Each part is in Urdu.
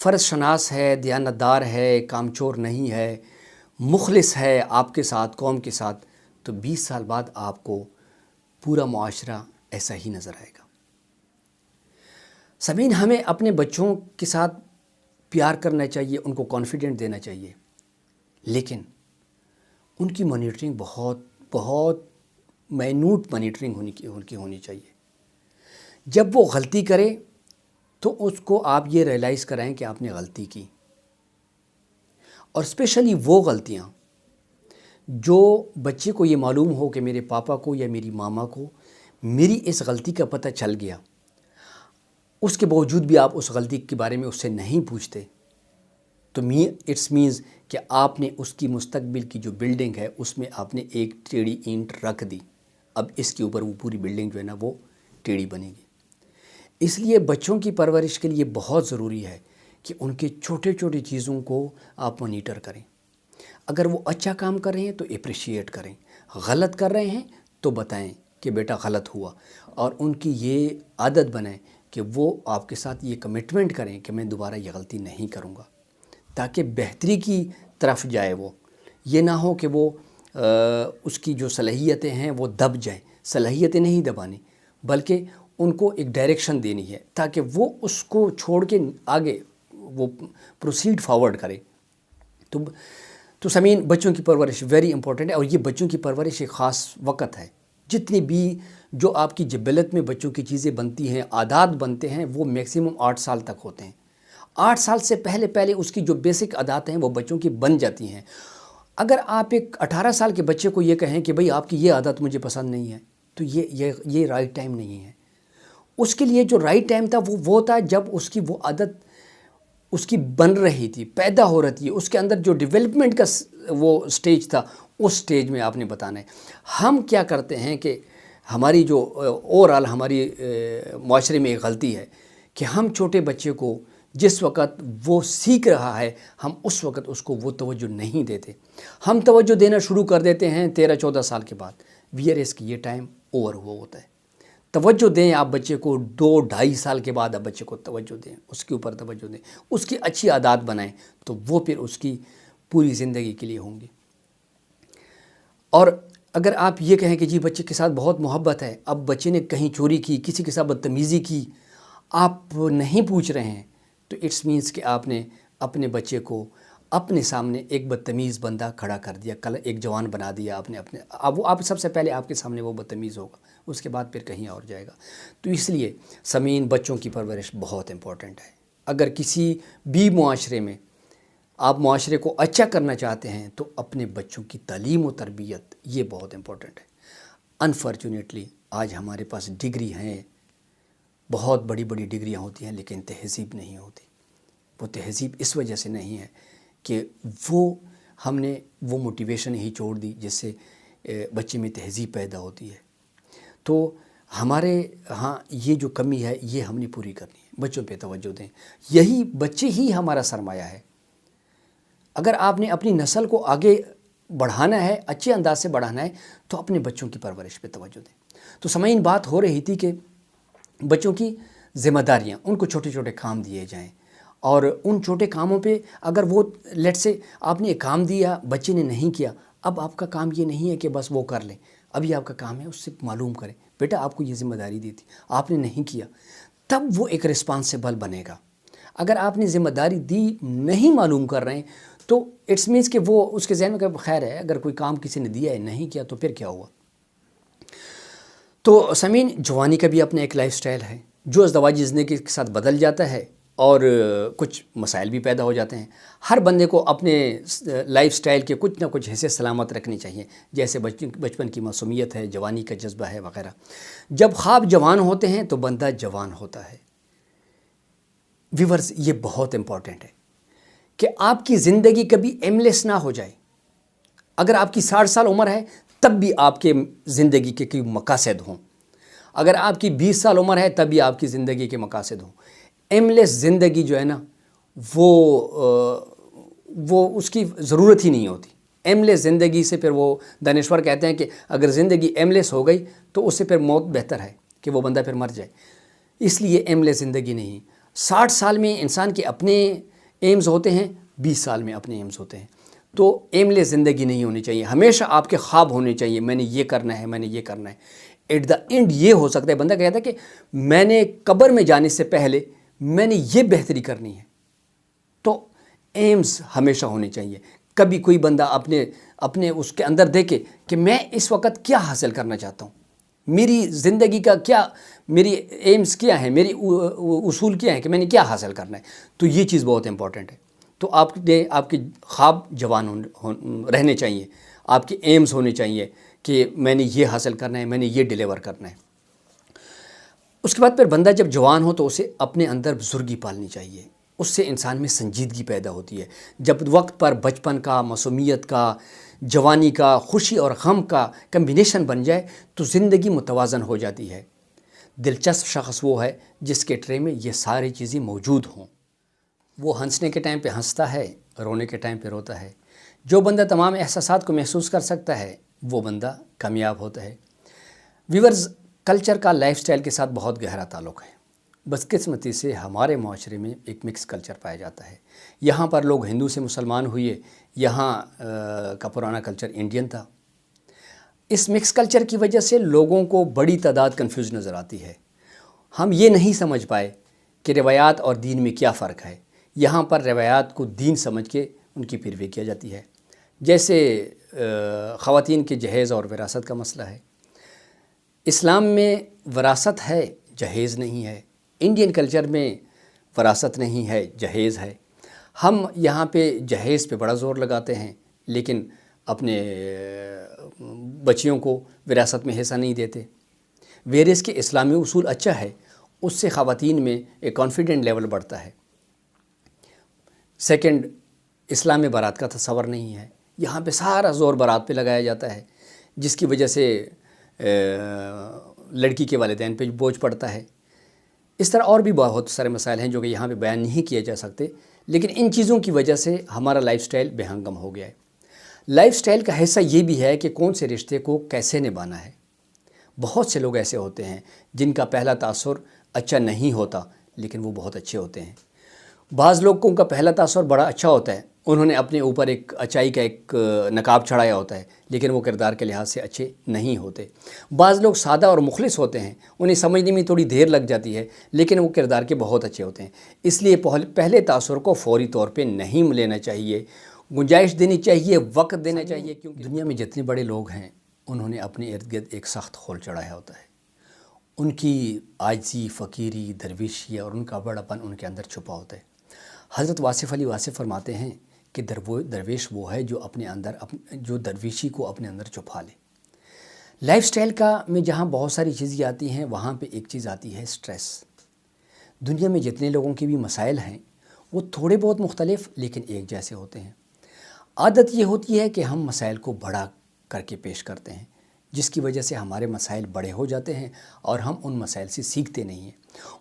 فرض شناس ہے، دیانتدار ہے، کامچور نہیں ہے، مخلص ہے آپ کے ساتھ، قوم کے ساتھ، تو 20 سال بعد آپ کو پورا معاشرہ ایسا ہی نظر آئے گا۔ سامعین، ہمیں اپنے بچوں کے ساتھ پیار کرنا چاہیے، ان کو کانفیڈنٹ دینا چاہیے، لیکن ان کی مانیٹرنگ بہت بہت مائنوٹ مانیٹرنگ ہونی چاہیے۔ جب وہ غلطی کرے تو اس کو آپ یہ ریئلائز کرائیں کہ آپ نے غلطی کی، اور اسپیشلی وہ غلطیاں جو بچے کو یہ معلوم ہو کہ میرے پاپا کو یا میری ماما کو میری اس غلطی کا پتہ چل گیا، اس کے باوجود بھی آپ اس غلطی کے بارے میں اس سے نہیں پوچھتے، تو اٹس مینز کہ آپ نے اس کی مستقبل کی جو بلڈنگ ہے اس میں آپ نے ایک ٹیڑھی اینٹ رکھ دی، اب اس کے اوپر وہ پوری بلڈنگ جو ہے نا وہ ٹیڑھی بنے گی۔ اس لیے بچوں کی پرورش کے لیے بہت ضروری ہے کہ ان کے چھوٹے چھوٹے چیزوں کو آپ مانیٹر کریں۔ اگر وہ اچھا کام کر رہے ہیں تو اپریشیٹ کریں، غلط کر رہے ہیں تو بتائیں کہ بیٹا غلط ہوا، اور ان کی یہ عادت بنائیں کہ وہ آپ کے ساتھ یہ کمٹمنٹ کریں کہ میں دوبارہ یہ غلطی نہیں کروں گا، تاکہ بہتری کی طرف جائے۔ وہ یہ نہ ہو کہ وہ اس کی جو صلاحیتیں ہیں وہ دب جائیں۔ صلاحیتیں نہیں دبانی، بلکہ ان کو ایک ڈائریکشن دینی ہے تاکہ وہ اس کو چھوڑ کے آگے وہ پروسیڈ فارورڈ کرے۔ تو سامعین، بچوں کی پرورش ویری امپورٹنٹ ہے، اور یہ بچوں کی پرورش ایک خاص وقت ہے۔ جتنی بھی جو آپ کی جبلت میں بچوں کی چیزیں بنتی ہیں، عادات بنتے ہیں، وہ میکسیمم 8 سال تک ہوتے ہیں۔ 8 سال سے پہلے اس کی جو بیسک عادات ہیں وہ بچوں کی بن جاتی ہیں۔ اگر آپ ایک 18 سال کے بچے کو یہ کہیں کہ بھئی آپ کی یہ عادت مجھے پسند نہیں ہے، تو یہ رائٹ ٹائم نہیں ہے۔ اس کے لیے جو رائٹ ٹائم تھا وہ تھا جب اس کی وہ عادت اس کی بن رہی تھی، پیدا ہو رہی تھی، اس کے اندر جو ڈیولپمنٹ کا وہ سٹیج تھا، اس سٹیج میں آپ نے بتانا ہے۔ ہم کیا کرتے ہیں کہ ہماری جو اوورآل ہماری معاشرے میں ایک غلطی ہے کہ ہم چھوٹے بچے کو جس وقت وہ سیکھ رہا ہے، ہم اس وقت اس کو وہ توجہ نہیں دیتے۔ ہم توجہ دینا شروع کر دیتے ہیں 13-14 سال کے بعد، ویئر کہ یہ ٹائم اوور ہوا ہوتا ہے۔ توجہ دیں آپ بچے کو 2-2.5 سال کے بعد آپ بچے کو توجہ دیں، اس کے اوپر توجہ دیں، اس کی اچھی عادات بنائیں، تو وہ پھر اس کی پوری زندگی کے لیے ہوں گی۔ اور اگر آپ یہ کہیں کہ جی بچے کے ساتھ بہت محبت ہے، اب بچے نے کہیں چوری کی، کسی کے ساتھ بدتمیزی کی، آپ نہیں پوچھ رہے ہیں، تو اٹس مینس کہ آپ نے اپنے بچے کو اپنے سامنے ایک بدتمیز بندہ کھڑا کر دیا، کل ایک جوان بنا دیا اب وہ آپ سب سے پہلے آپ کے سامنے وہ بدتمیز ہوگا، اس کے بعد پھر کہیں اور جائے گا۔ تو اس لیے سامعین، بچوں کی پرورش بہت امپورٹنٹ ہے۔ اگر کسی بھی معاشرے میں آپ معاشرے کو اچھا کرنا چاہتے ہیں تو اپنے بچوں کی تعلیم و تربیت یہ بہت امپورٹنٹ ہے۔ انفارچونیٹلی آج ہمارے پاس ڈگری ہیں، بہت بڑی بڑی ڈگریاں ہوتی ہیں، لیکن تہذیب نہیں ہوتی۔ وہ تہذیب اس وجہ سے نہیں ہے کہ ہم نے وہ موٹیویشن ہی چھوڑ دی جس سے بچے میں تہذیب پیدا ہوتی ہے۔ تو ہمارے ہاں یہ جو کمی ہے یہ ہم نے پوری کرنی ہے۔ بچوں پہ توجہ دیں، یہی بچے ہی ہمارا سرمایہ ہے۔ اگر آپ نے اپنی نسل کو آگے بڑھانا ہے، اچھے انداز سے بڑھانا ہے، تو اپنے بچوں کی پرورش پہ توجہ دیں۔ تو سامعین، بات ہو رہی تھی کہ بچوں کی ذمہ داریاں، ان کو چھوٹے چھوٹے کام دیے جائیں، اور ان چھوٹے کاموں پہ اگر وہ لیٹ سے آپ نے ایک کام دیا، بچے نے نہیں کیا، اب آپ کا کام یہ نہیں ہے کہ بس وہ کر لیں، ابھی آپ کا کام ہے اس سے معلوم کریں، بیٹا آپ کو یہ ذمہ داری دی تھی، آپ نے نہیں کیا، تب وہ ایک رسپانسیبل بنے گا۔ اگر آپ نے ذمہ داری دی نہیں معلوم کر رہے ہیں تو اٹس مینس کہ وہ اس کے ذہن میں کہ خیر ہے، اگر کوئی کام کسی نے دیا ہے نہیں کیا تو پھر کیا ہوا۔ تو سامعین، جوانی کا بھی اپنا ایک لائف سٹائل ہے جو ازدواجی زندگی کے ساتھ بدل جاتا ہے، اور کچھ مسائل بھی پیدا ہو جاتے ہیں۔ ہر بندے کو اپنے لائف سٹائل کے کچھ نہ کچھ حصے سلامت رکھنے چاہیے، جیسے بچپن کی معصومیت ہے، جوانی کا جذبہ ہے وغیرہ۔ جب خواب جوان ہوتے ہیں تو بندہ جوان ہوتا ہے۔ ویورز، یہ بہت امپورٹنٹ ہے کہ آپ کی زندگی کبھی ایم لیس نہ ہو جائے۔ اگر آپ کی 60 سال عمر ہے تب بھی آپ کے زندگی کے کوئی مقاصد ہوں، اگر آپ کی 20 سال عمر ہے تب بھی آپ کی زندگی کے مقاصد ہوں۔ ایم لیس زندگی جو ہے نا وہ اس کی ضرورت ہی نہیں ہوتی۔ ایم لیس زندگی سے پھر وہ دانشور کہتے ہیں کہ اگر زندگی ایم لیس ہو گئی تو اس سے پھر موت بہتر ہے کہ وہ بندہ پھر مر جائے۔ اس لیے ایم لیس زندگی نہیں، 60 سال میں انسان کے اپنے ایمز ہوتے ہیں، 20 سال میں اپنے ایمز ہوتے ہیں. تو ایم لیس زندگی نہیں ہونی چاہیے. ہمیشہ آپ کے خواب ہونے چاہیے، میں نے یہ کرنا ہے، میں نے یہ کرنا ہے. ایٹ دا اینڈ یہ ہو سکتا ہے بندہ کہتا ہے کہ میں نے قبر میں جانے سے پہلے میں نے یہ بہتری کرنی ہے. تو ایمز ہمیشہ ہونے چاہیے. کبھی کوئی بندہ اپنے اس کے اندر دیکھے کہ میں اس وقت کیا حاصل کرنا چاہتا ہوں، میری زندگی کا کیا، میری ایمز کیا ہیں، میری اصول کیا ہیں کہ میں نے کیا حاصل کرنا ہے. تو یہ چیز بہت امپورٹنٹ ہے. تو آپ کے خواب جوان رہنے چاہیے، آپ کے ایمز ہونے چاہیے کہ میں نے یہ حاصل کرنا ہے، میں نے یہ ڈیلیور کرنا ہے. اس کے بعد پھر بندہ جب جوان ہو تو اسے اپنے اندر بزرگی پالنی چاہیے. اس سے انسان میں سنجیدگی پیدا ہوتی ہے. جب وقت پر بچپن کا، معصومیت کا، جوانی کا، خوشی اور غم کا کمبینیشن بن جائے تو زندگی متوازن ہو جاتی ہے. دلچسپ شخص وہ ہے جس کے ٹرے میں یہ ساری چیزیں موجود ہوں. وہ ہنسنے کے ٹائم پہ ہنستا ہے، رونے کے ٹائم پہ روتا ہے. جو بندہ تمام احساسات کو محسوس کر سکتا ہے وہ بندہ کامیاب ہوتا ہے. ویورز، کلچر کا لائف سٹائل کے ساتھ بہت گہرا تعلق ہے. بدقسمتی سے ہمارے معاشرے میں ایک مکس کلچر پایا جاتا ہے. یہاں پر لوگ ہندو سے مسلمان ہوئے، یہاں کا پرانا کلچر انڈین تھا. اس مکس کلچر کی وجہ سے لوگوں کو بڑی تعداد کنفیوز نظر آتی ہے. ہم یہ نہیں سمجھ پائے کہ روایات اور دین میں کیا فرق ہے. یہاں پر روایات کو دین سمجھ کے ان کی پیروی کیا جاتی ہے. جیسے خواتین کے جہیز اور وراثت کا مسئلہ ہے. اسلام میں وراثت ہے، جہیز نہیں ہے. انڈین کلچر میں وراثت نہیں ہے، جہیز ہے. ہم یہاں پہ جہیز پہ بڑا زور لگاتے ہیں لیکن اپنے بچیوں کو وراثت میں حصہ نہیں دیتے. ویریس کے اسلامی اصول اچھا ہے، اس سے خواتین میں ایک کانفیڈنٹ لیول بڑھتا ہے. سیکنڈ، اسلام میں بارات کا تصور نہیں ہے. یہاں پہ سارا زور بارات پہ لگایا جاتا ہے جس کی وجہ سے لڑکی کے والدین پہ بوجھ پڑتا ہے. اس طرح اور بھی بہت سارے مسائل ہیں جو کہ یہاں پہ بیان نہیں کیے جا سکتے، لیکن ان چیزوں کی وجہ سے ہمارا لائف سٹائل بے ہنگم ہو گیا ہے. لائف سٹائل کا حصہ یہ بھی ہے کہ کون سے رشتے کو کیسے نبھانا ہے. بہت سے لوگ ایسے ہوتے ہیں جن کا پہلا تاثر اچھا نہیں ہوتا لیکن وہ بہت اچھے ہوتے ہیں. بعض لوگوں کا پہلا تاثر بڑا اچھا ہوتا ہے، انہوں نے اپنے اوپر ایک اچائی کا ایک نقاب چڑھایا ہوتا ہے لیکن وہ کردار کے لحاظ سے اچھے نہیں ہوتے. بعض لوگ سادہ اور مخلص ہوتے ہیں، انہیں سمجھنے میں تھوڑی دیر لگ جاتی ہے لیکن وہ کردار کے بہت اچھے ہوتے ہیں. اس لیے پہلے تاثر کو فوری طور پہ نہیں لینا چاہیے، گنجائش دینی چاہیے، وقت دینا چاہیے. کیونکہ دنیا میں جتنے بڑے لوگ ہیں انہوں نے اپنے ارد گرد ایک سخت خول چڑھایا ہوتا ہے. ان کی عاجزی، فقیری، درویشی اور ان کا بڑاپن ان کے اندر چھپا ہوتا ہے. حضرت واصف علی واصف فرماتے ہیں کہ درویش وہ ہے جو اپنے اندر جو درویشی کو اپنے اندر چھپا لے. لائف سٹائل میں جہاں بہت ساری چیزیں آتی ہیں وہاں پہ ایک چیز آتی ہے سٹریس. دنیا میں جتنے لوگوں کے بھی مسائل ہیں وہ تھوڑے بہت مختلف لیکن ایک جیسے ہوتے ہیں. عادت یہ ہوتی ہے کہ ہم مسائل کو بڑا کر کے پیش کرتے ہیں جس کی وجہ سے ہمارے مسائل بڑے ہو جاتے ہیں اور ہم ان مسائل سے سیکھتے نہیں ہیں.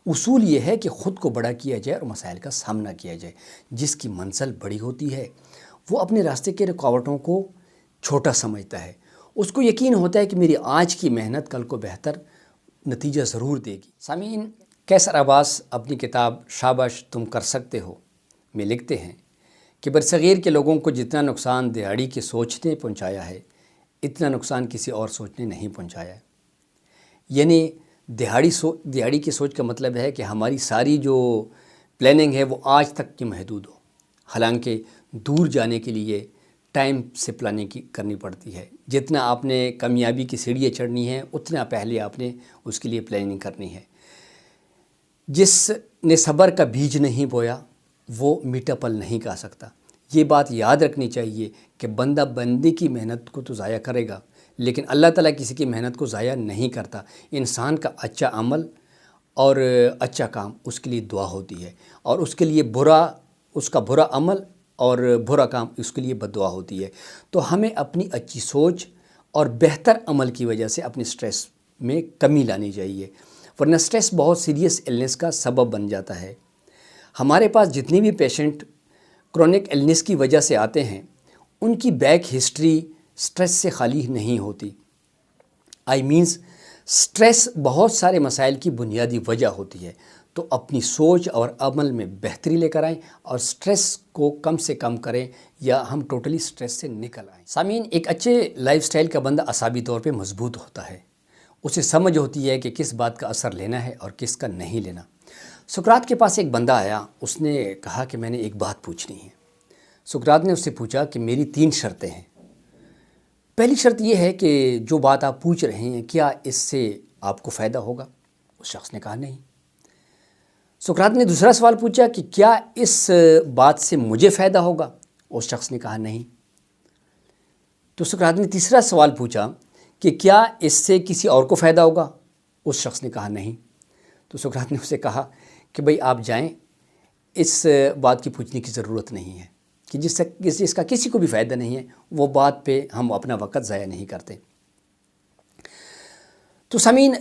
اصول یہ ہے کہ خود کو بڑا کیا جائے اور مسائل کا سامنا کیا جائے. جس کی منزل بڑی ہوتی ہے وہ اپنے راستے کے رکاوٹوں کو چھوٹا سمجھتا ہے. اس کو یقین ہوتا ہے کہ میری آج کی محنت کل کو بہتر نتیجہ ضرور دے گی. سامعین، قیصر عباس اپنی کتاب شاباش تم کر سکتے ہو میں لکھتے ہیں کہ برصغیر کے لوگوں کو جتنا نقصان دہاڑی کے سوچ نے پہنچایا ہے اتنا نقصان کسی اور سوچ نے نہیں پہنچایا ہے. یعنی دہاڑی کی سوچ کا مطلب ہے کہ ہماری ساری جو پلاننگ ہے وہ آج تک کی محدود ہو، حالانکہ دور جانے کے لیے ٹائم سے پلاننگ کرنی پڑتی ہے. جتنا آپ نے کامیابی کی سیڑھیاں چڑھنی ہیں اتنا پہلے آپ نے اس کے لیے پلاننگ کرنی ہے. جس نے صبر کا بیج نہیں بویا وہ میٹھا پھل نہیں کھا سکتا. یہ بات یاد رکھنی چاہیے کہ بندے کی محنت کو تو ضائع کرے گا لیکن اللہ تعالیٰ کسی کی محنت کو ضائع نہیں کرتا. انسان کا اچھا عمل اور اچھا کام اس کے لیے دعا ہوتی ہے اور اس کے لیے اس کا برا عمل اور برا کام اس کے لیے بد دعا ہوتی ہے. تو ہمیں اپنی اچھی سوچ اور بہتر عمل کی وجہ سے اپنی سٹریس میں کمی لانی چاہیے، ورنہ سٹریس بہت سیریس ایلنس کا سبب بن جاتا ہے. ہمارے پاس جتنی بھی پیشنٹ کرونک ایلنس کی وجہ سے آتے ہیں ان کی بیک ہسٹری سٹریس سے خالی نہیں ہوتی. سٹریس بہت سارے مسائل کی بنیادی وجہ ہوتی ہے. تو اپنی سوچ اور عمل میں بہتری لے کر آئیں اور سٹریس کو کم سے کم کریں یا ہم ٹوٹلی سٹریس سے نکل آئیں۔ سامعین، ایک اچھے لائف سٹائل کا بندہ اعصابی طور پہ مضبوط ہوتا ہے، اسے سمجھ ہوتی ہے کہ کس بات کا اثر لینا ہے اور کس کا نہیں لینا۔ سقراط کے پاس ایک بندہ آیا، اس نے کہا کہ میں نے ایک بات پوچھنی ہے۔ سقراط نے اس سے پوچھا کہ میری 3 شرطیں ہیں۔ پہلی شرط یہ ہے کہ جو بات آپ پوچھ رہے ہیں کیا اس سے آپ کو فائدہ ہوگا؟ اس شخص نے کہا نہیں۔ سقراط نے دوسرا سوال پوچھا کہ کیا اس بات سے مجھے فائدہ ہوگا؟ اس شخص نے کہا نہیں۔ تو سقراط نے تیسرا سوال پوچھا کہ کیا اس سے کسی اور کو فائدہ ہوگا؟ اس شخص نے کہا نہیں۔ تو سقراط نے اسے کہا کہ بھئی آپ جائیں، اس بات کی پوچھنے کی ضرورت نہیں ہے کہ جس کا کسی کو بھی فائدہ نہیں ہے، وہ بات پہ ہم اپنا وقت ضائع نہیں کرتے۔ تو سامعین،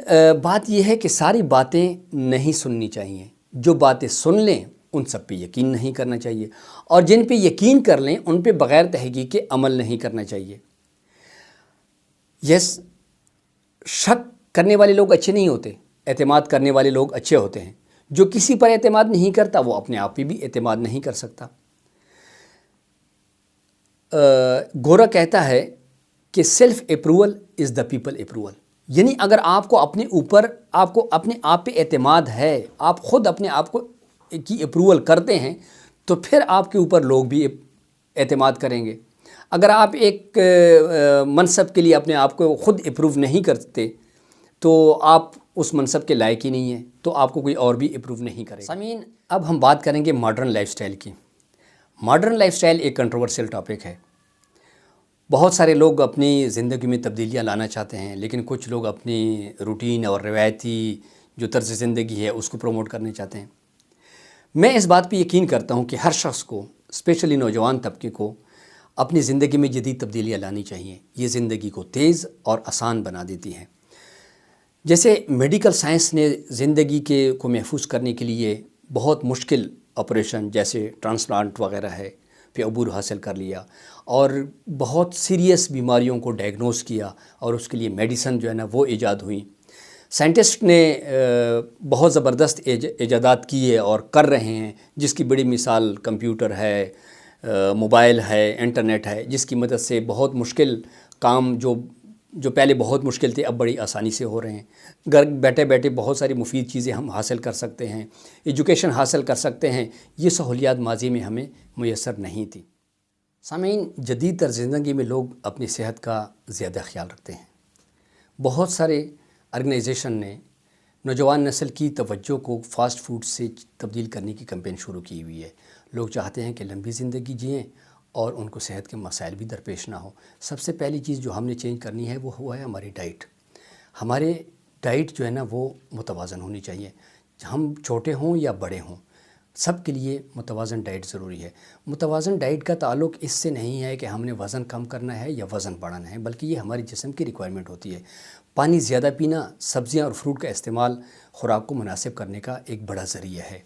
بات یہ ہے کہ ساری باتیں نہیں سننی چاہیے۔ جو باتیں سن لیں ان سب پہ یقین نہیں کرنا چاہیے، اور جن پہ یقین کر لیں ان پہ بغیر تحقیق کے عمل نہیں کرنا چاہیے۔ یس، شک کرنے والے لوگ اچھے نہیں ہوتے، اعتماد کرنے والے لوگ اچھے ہوتے ہیں۔ جو کسی پر اعتماد نہیں کرتا وہ اپنے آپ پہ بھی اعتماد نہیں کر سکتا۔ گورا کہتا ہے کہ self approval is the people approval, یعنی اگر آپ کو اپنے اوپر، آپ کو اپنے آپ پہ اعتماد ہے، آپ خود اپنے آپ کو کی اپروول کرتے ہیں، تو پھر آپ کے اوپر لوگ بھی اعتماد کریں گے۔ اگر آپ ایک منصب کے لیے اپنے آپ کو خود اپروو نہیں کرتے تو آپ اس منصب کے لائق ہی نہیں ہیں، تو آپ کو کوئی اور بھی اپروو نہیں کرے گا۔ سامعین، اب ہم بات کریں گے ماڈرن لائف سٹائل کی۔ ماڈرن لائف سٹائل ایک کنٹروورشل ٹاپک ہے۔ بہت سارے لوگ اپنی زندگی میں تبدیلیاں لانا چاہتے ہیں، لیکن کچھ لوگ اپنی روٹین اور روایتی جو طرز زندگی ہے اس کو پروموٹ کرنا چاہتے ہیں۔ میں اس بات پہ یقین کرتا ہوں کہ ہر شخص کو، اسپیشلی نوجوان طبقے کو، اپنی زندگی میں جدید تبدیلیاں لانی چاہیے۔ یہ زندگی کو تیز اور آسان بنا دیتی ہے۔ جیسے میڈیکل سائنس نے زندگی کو محفوظ کرنے کے لیے بہت مشکل آپریشن جیسے ٹرانسپلانٹ وغیرہ ہے پہ عبور حاصل کر لیا، اور بہت سیریس بیماریوں کو ڈائگنوز کیا، اور اس کے لیے میڈیسن جو ہے نا وہ ایجاد ہوئی۔ سائنٹسٹ نے بہت زبردست ایجادات کیے اور کر رہے ہیں، جس کی بڑی مثال کمپیوٹر ہے، موبائل ہے، انٹرنیٹ ہے، جس کی مدد سے بہت مشکل کام جو پہلے بہت مشکل تھے اب بڑی آسانی سے ہو رہے ہیں۔ گھر بیٹھے بیٹھے بہت ساری مفید چیزیں ہم حاصل کر سکتے ہیں، ایجوکیشن حاصل کر سکتے ہیں۔ یہ سہولیات ماضی میں ہمیں میسر نہیں تھی۔ سامعین، جدید طرز زندگی میں لوگ اپنی صحت کا زیادہ خیال رکھتے ہیں۔ بہت سارے آرگنائزیشن نے نوجوان نسل کی توجہ کو فاسٹ فوڈ سے تبدیل کرنے کی کمپین شروع کی ہوئی ہے۔ لوگ چاہتے ہیں کہ لمبی زندگی جئیں اور ان کو صحت کے مسائل بھی درپیش نہ ہو۔ سب سے پہلی چیز جو ہم نے چینج کرنی ہے وہ ہوا ہے ہماری ڈائٹ۔ ہمارے ڈائٹ جو ہے نا وہ متوازن ہونی چاہیے، ہم چھوٹے ہوں یا بڑے ہوں، سب کے لیے متوازن ڈائٹ ضروری ہے۔ متوازن ڈائٹ کا تعلق اس سے نہیں ہے کہ ہم نے وزن کم کرنا ہے یا وزن بڑھانا ہے، بلکہ یہ ہمارے جسم کی ریکوائرمنٹ ہوتی ہے۔ پانی زیادہ پینا، سبزیاں اور فروٹ کا استعمال خوراک کو مناسب کرنے کا ایک بڑا ذریعہ ہے۔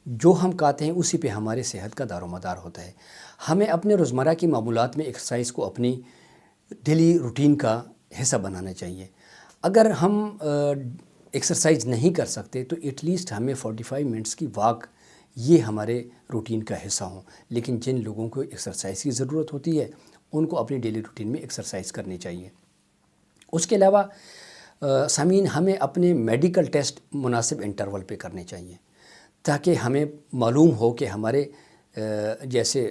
جو ہم کھاتے ہیں اسی پہ ہمارے صحت کا دار و مدار ہوتا ہے۔ ہمیں اپنے روزمرہ کی معمولات میں ایکسرسائز کو اپنی ڈیلی روٹین کا حصہ بنانا چاہیے۔ اگر ہم ایکسرسائز نہیں کر سکتے تو ایٹ لیسٹ ہمیں 45 منٹس کی واک، یہ ہمارے روٹین کا حصہ ہوں۔ لیکن جن لوگوں کو ایکسرسائز کی ضرورت ہوتی ہے ان کو اپنی ڈیلی روٹین میں ایکسرسائز کرنی چاہیے۔ اس کے علاوہ سامعین، ہمیں اپنے میڈیکل ٹیسٹ مناسب انٹرول پہ کرنے چاہیے، تاکہ ہمیں معلوم ہو کہ ہمارے جیسے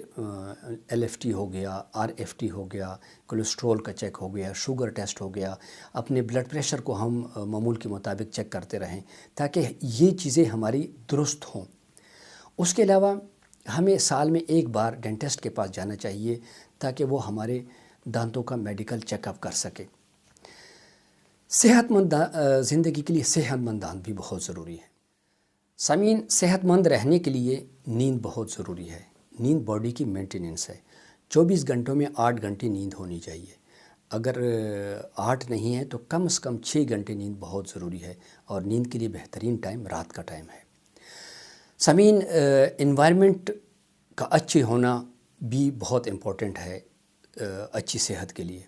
LFT ہو گیا، RFT ہو گیا، کولیسٹرول کا چیک ہو گیا، شوگر ٹیسٹ ہو گیا، اپنے بلڈ پریشر کو ہم معمول کے مطابق چیک کرتے رہیں تاکہ یہ چیزیں ہماری درست ہوں۔ اس کے علاوہ ہمیں سال میں ایک بار ڈینٹسٹ کے پاس جانا چاہیے تاکہ وہ ہمارے دانتوں کا میڈیکل چیک اپ کر سکے۔ صحت مند زندگی کے لیے صحت مند دانت بھی بہت ضروری ہے۔ سامعین، صحت مند رہنے کے لیے نیند بہت ضروری ہے۔ نیند باڈی کی مینٹیننس ہے۔ 24 گھنٹوں میں 8 گھنٹے نیند ہونی چاہیے۔ اگر 8 نہیں ہے تو کم از کم 6 گھنٹے نیند بہت ضروری ہے، اور نیند کے لیے بہترین ٹائم رات کا ٹائم ہے۔ سامعین، انوائرمنٹ کا اچھے ہونا بھی بہت امپورٹنٹ ہے اچھی صحت کے لیے،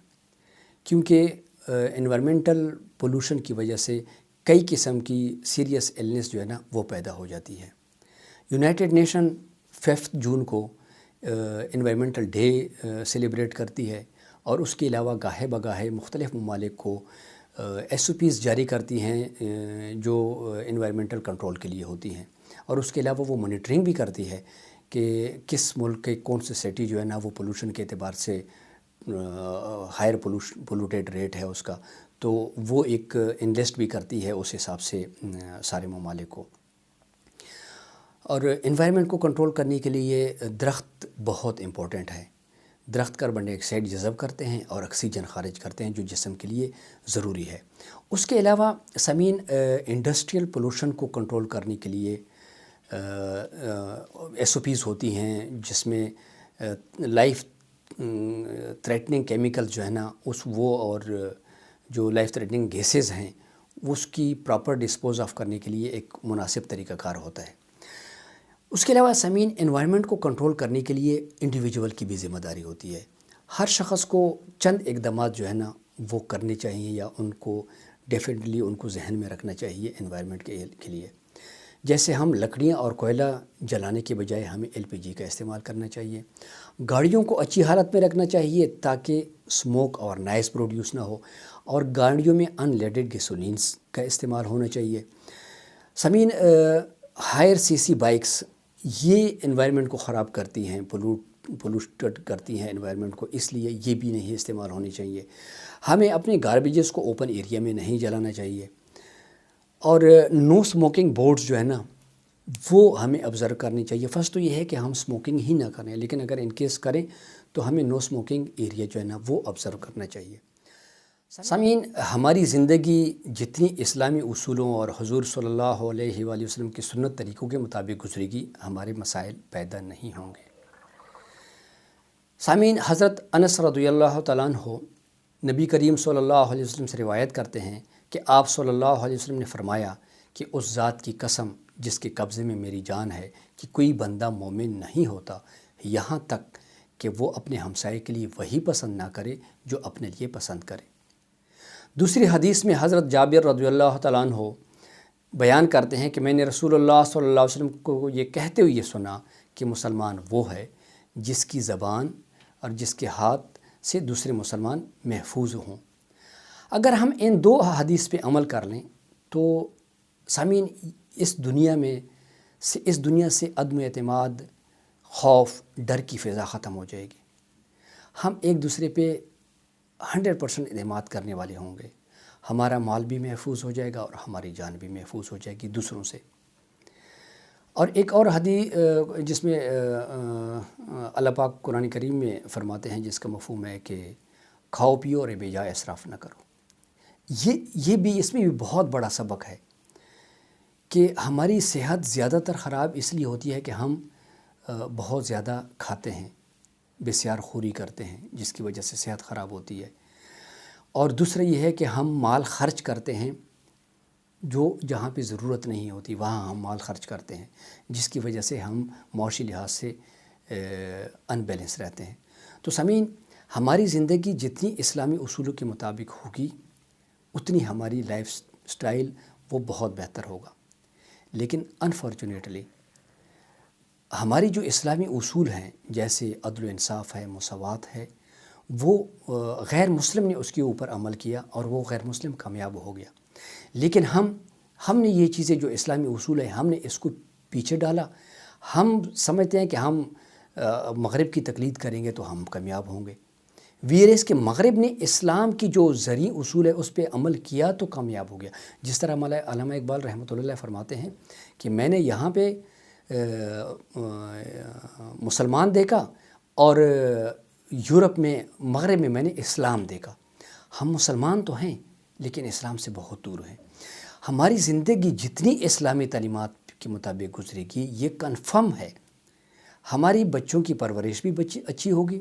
کیونکہ انوائرمنٹل پولوشن کی وجہ سے کئی قسم کی سیریس ایلنس جو ہے نا وہ پیدا ہو جاتی ہے۔ یونائٹڈ نیشن 5 جون کو انوائرمنٹل ڈے سیلیبریٹ کرتی ہے، اور اس کے علاوہ گاہے بگاہے مختلف ممالک کو SOPs جاری کرتی ہیں جو انوائرمنٹل کنٹرول کے لیے ہوتی ہیں، اور اس کے علاوہ وہ مانیٹرنگ بھی کرتی ہے کہ کس ملک کے کون سے سٹی جو ہے نا وہ پولوشن کے اعتبار سے ہائر پولوٹیڈ ریٹ ہے اس کا، تو وہ ایک انلیسٹ بھی کرتی ہے اس حساب سے سارے ممالک کو۔ اور انوائرمنٹ کو کنٹرول کرنے کے لیے درخت بہت امپورٹنٹ ہے۔ درخت کاربن ڈائی آکسائڈ جذب کرتے ہیں اور آکسیجن خارج کرتے ہیں جو جسم کے لیے ضروری ہے۔ اس کے علاوہ سامعین، انڈسٹریل پولوشن کو کنٹرول کرنے کے لیے SOPs ہوتی ہیں جس میں لائف تھریٹننگ کیمیکل جو ہے نا وہ اور جو لائف تھریٹننگ گیسز ہیں اس کی پراپر ڈسپوز آف کرنے کے لیے ایک مناسب طریقہ کار ہوتا ہے۔ اس کے علاوہ سامعین، انوائرمنٹ کو کنٹرول کرنے کے لیے انڈیویجول کی بھی ذمہ داری ہوتی ہے۔ ہر شخص کو چند اقدامات جو ہے نا وہ کرنے چاہیے، یا ان کو ڈیفینیٹلی ان کو ذہن میں رکھنا چاہیے انوائرمنٹ کے لیے۔ جیسے ہم لکڑیاں اور کوئلہ جلانے کے بجائے ہمیں LPG کا استعمال کرنا چاہیے۔ گاڑیوں کو اچھی حالت میں رکھنا چاہیے تاکہ اسموک اور نائز پروڈیوس نہ ہو، اور گاڑیوں میں ان لیڈڈ گیسولینس کا استعمال ہونا چاہیے۔ سامعین، ہائر CC بائکس یہ انوائرمنٹ کو خراب کرتی ہیں، پولوٹڈ کرتی ہیں انوائرمنٹ کو، اس لیے یہ بھی نہیں استعمال ہونی چاہیے۔ ہمیں اپنے گاربیجز کو اوپن ایریا میں نہیں جلانا چاہیے، اور نو اسموکنگ بورڈز جو ہے نا وہ ہمیں آبزرو کرنی چاہیے۔ فرسٹ تو یہ ہے کہ ہم اسموکنگ ہی نہ کریں، لیکن اگر ان کیس کریں تو ہمیں نو اسموکنگ ایریا جو ہے نا وہ آبزرو کرنا چاہیے۔ سامعین، ہماری زندگی جتنی اسلامی اصولوں اور حضور صلی اللہ علیہ وآلہ وسلم کی سنت طریقوں کے مطابق گزرے گی، ہمارے مسائل پیدا نہیں ہوں گے۔ سامعین، حضرت انس رضی اللہ تعالیٰ عنہ نبی کریم صلی اللہ علیہ وسلم سے روایت کرتے ہیں کہ آپ صلی اللہ علیہ وسلم نے فرمایا کہ اس ذات کی قسم جس کے قبضے میں میری جان ہے کہ کوئی بندہ مومن نہیں ہوتا یہاں تک کہ وہ اپنے ہمسائے کے لیے وہی پسند نہ کرے جو اپنے لیے پسند کرے۔ دوسری حدیث میں حضرت جابر رضی اللہ تعالیٰ عنہ بیان کرتے ہیں کہ میں نے رسول اللہ صلی اللہ علیہ وسلم کو یہ کہتے ہوئے سنا کہ مسلمان وہ ہے جس کی زبان اور جس کے ہاتھ سے دوسرے مسلمان محفوظ ہوں۔ اگر ہم ان دو حدیث پہ عمل کر لیں تو سامعین، اس دنیا سے عدم اعتماد، خوف، ڈر کی فضا ختم ہو جائے گی۔ ہم ایک دوسرے پہ 100% اعتماد کرنے والے ہوں گے۔ ہمارا مال بھی محفوظ ہو جائے گا اور ہماری جان بھی محفوظ ہو جائے گی دوسروں سے۔ اور ایک اور حدیث جس میں اللہ پاک قرآن کریم میں فرماتے ہیں، جس کا مفہوم ہے کہ کھاؤ پیو اور بے جائے اسراف نہ کرو۔ یہ بھی اس میں بھی بہت بڑا سبق ہے کہ ہماری صحت زیادہ تر خراب اس لیے ہوتی ہے کہ ہم بہت زیادہ کھاتے ہیں، بسیار خوری کرتے ہیں، جس کی وجہ سے صحت خراب ہوتی ہے۔ اور دوسرا یہ ہے کہ ہم مال خرچ کرتے ہیں، جو جہاں پہ ضرورت نہیں ہوتی وہاں ہم مال خرچ کرتے ہیں، جس کی وجہ سے ہم معاشی لحاظ سے ان بیلنس رہتے ہیں۔ تو سامعین، ہماری زندگی جتنی اسلامی اصولوں کے مطابق ہوگی اتنی ہماری لائف سٹائل وہ بہت بہتر ہوگا۔ لیکن انفارچونیٹلی ہماری جو اسلامی اصول ہیں جیسے عدل و انصاف ہے، مساوات ہے، وہ غیر مسلم نے اس کے اوپر عمل کیا اور وہ غیر مسلم کامیاب ہو گیا۔ لیکن ہم نے یہ چیزیں جو اسلامی اصول ہیں ہم نے اس کو پیچھے ڈالا۔ ہم سمجھتے ہیں کہ ہم مغرب کی تقلید کریں گے تو ہم کامیاب ہوں گے، ویریس کہ مغرب نے اسلام کی جو زرعی اصول ہے اس پہ عمل کیا تو کامیاب ہو گیا۔ جس طرح علامہ اقبال رحمۃ اللہ علیہ فرماتے ہیں کہ میں نے یہاں پہ مسلمان دیکھا اور یورپ میں، مغرب میں نے اسلام دیکھا۔ ہم مسلمان تو ہیں لیکن اسلام سے بہت دور ہیں۔ ہماری زندگی جتنی اسلامی تعلیمات کے مطابق گزرے گی یہ کنفرم ہے، ہماری بچوں کی پرورش بھی اچھی ہوگی،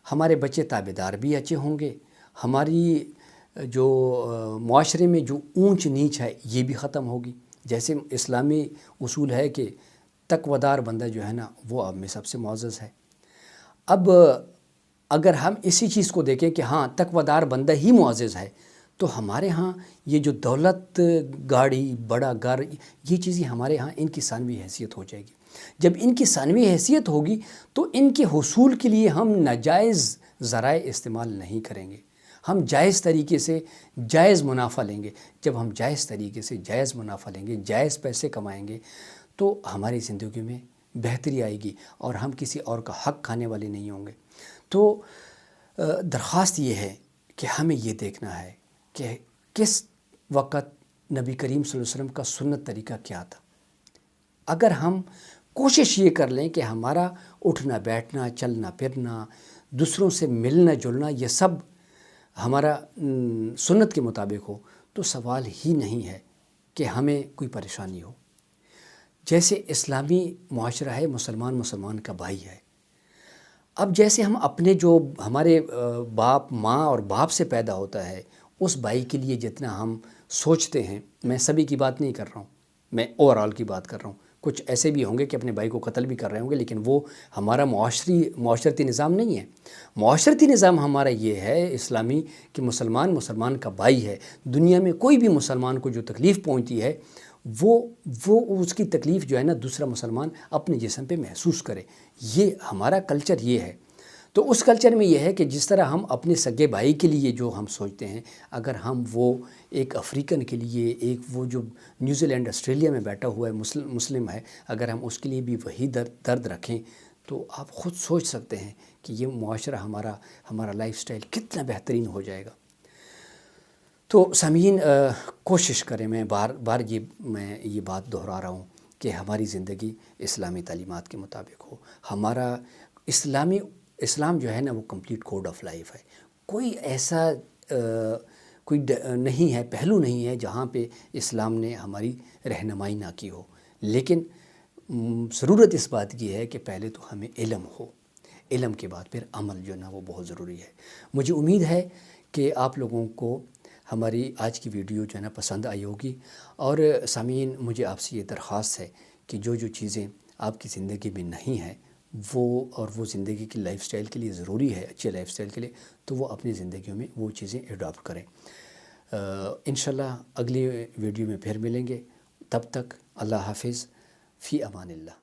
ہمارے بچے تابعدار بھی اچھے ہوں گے، ہماری جو معاشرے میں جو اونچ نیچ ہے یہ بھی ختم ہوگی۔ جیسے اسلامی اصول ہے کہ تقوی دار بندہ جو ہے نا وہ اب میں سب سے معزز ہے۔ اب اگر ہم اسی چیز کو دیکھیں کہ ہاں تقوی دار بندہ ہی معزز ہے تو ہمارے ہاں یہ جو دولت، گاڑی، بڑا گھر، یہ چیزیں ہمارے ہاں ان کی ثانوی حیثیت ہو جائے گی۔ جب ان کی ثانوی حیثیت ہوگی تو ان کے حصول کے لیے ہم ناجائز ذرائع استعمال نہیں کریں گے، ہم جائز طریقے سے جائز منافع لیں گے۔ جب ہم جائز طریقے سے جائز منافع لیں گے، جائز پیسے کمائیں گے، تو ہماری زندگی میں بہتری آئے گی اور ہم کسی اور کا حق کھانے والے نہیں ہوں گے۔ تو درخواست یہ ہے کہ ہمیں یہ دیکھنا ہے کہ کس وقت نبی کریم صلی اللہ علیہ وسلم کا سنت طریقہ کیا تھا۔ اگر ہم کوشش یہ کر لیں کہ ہمارا اٹھنا بیٹھنا، چلنا پھرنا، دوسروں سے ملنا جلنا، یہ سب ہمارا سنت کے مطابق ہو، تو سوال ہی نہیں ہے کہ ہمیں کوئی پریشانی ہو۔ جیسے اسلامی معاشرہ ہے، مسلمان کا بھائی ہے۔ اب جیسے ہم اپنے جو ہمارے باپ، ماں اور باپ سے پیدا ہوتا ہے، اس بھائی کے لیے جتنا ہم سوچتے ہیں، میں سبھی کی بات نہیں کر رہا ہوں، میں اوور آل کی بات کر رہا ہوں۔ کچھ ایسے بھی ہوں گے کہ اپنے بھائی کو قتل بھی کر رہے ہوں گے، لیکن وہ ہمارا معاشرتی نظام نہیں ہے۔ معاشرتی نظام ہمارا یہ ہے اسلامی کہ مسلمان کا بھائی ہے۔ دنیا میں کوئی بھی مسلمان کو جو تکلیف پہنچتی ہے، وہ اس کی تکلیف جو ہے نا دوسرا مسلمان اپنے جسم پہ محسوس کرے۔ یہ ہمارا کلچر یہ ہے۔ تو اس کلچر میں یہ ہے کہ جس طرح ہم اپنے سگے بھائی کے لیے جو ہم سوچتے ہیں، اگر ہم وہ ایک افریقن کے لیے، ایک وہ جو نیوزی لینڈ آسٹریلیا میں بیٹھا ہوا ہے مسلم ہے، اگر ہم اس کے لیے بھی وہی درد رکھیں، تو آپ خود سوچ سکتے ہیں کہ یہ معاشرہ ہمارا لائف سٹائل کتنا بہترین ہو جائے گا۔ تو سامعین، کوشش کریں، میں بار یہ بات دہرا رہا ہوں کہ ہماری زندگی اسلامی تعلیمات کے مطابق ہو۔ ہمارا اسلام جو ہے نا وہ کمپلیٹ کوڈ آف لائف ہے۔ کوئی ایسا کوئی نہیں ہے، پہلو نہیں ہے جہاں پہ اسلام نے ہماری رہنمائی نہ کی ہو۔ لیکن ضرورت اس بات کی ہے کہ پہلے تو ہمیں علم ہو، علم کے بعد پھر عمل جو ہے نا وہ بہت ضروری ہے۔ مجھے امید ہے کہ آپ لوگوں کو ہماری آج کی ویڈیو جو ہے نا پسند آئی ہوگی۔ اور سامعین، مجھے آپ سے یہ درخواست ہے کہ جو چیزیں آپ کی زندگی میں نہیں ہیں، وہ زندگی کی لائف سٹائل کے لیے ضروری ہے، اچھے لائف سٹائل کے لیے، تو وہ اپنی زندگیوں میں وہ چیزیں ایڈاپٹ کریں۔ انشاءاللہ اگلی ویڈیو میں پھر ملیں گے۔ تب تک اللہ حافظ، فی امان اللہ۔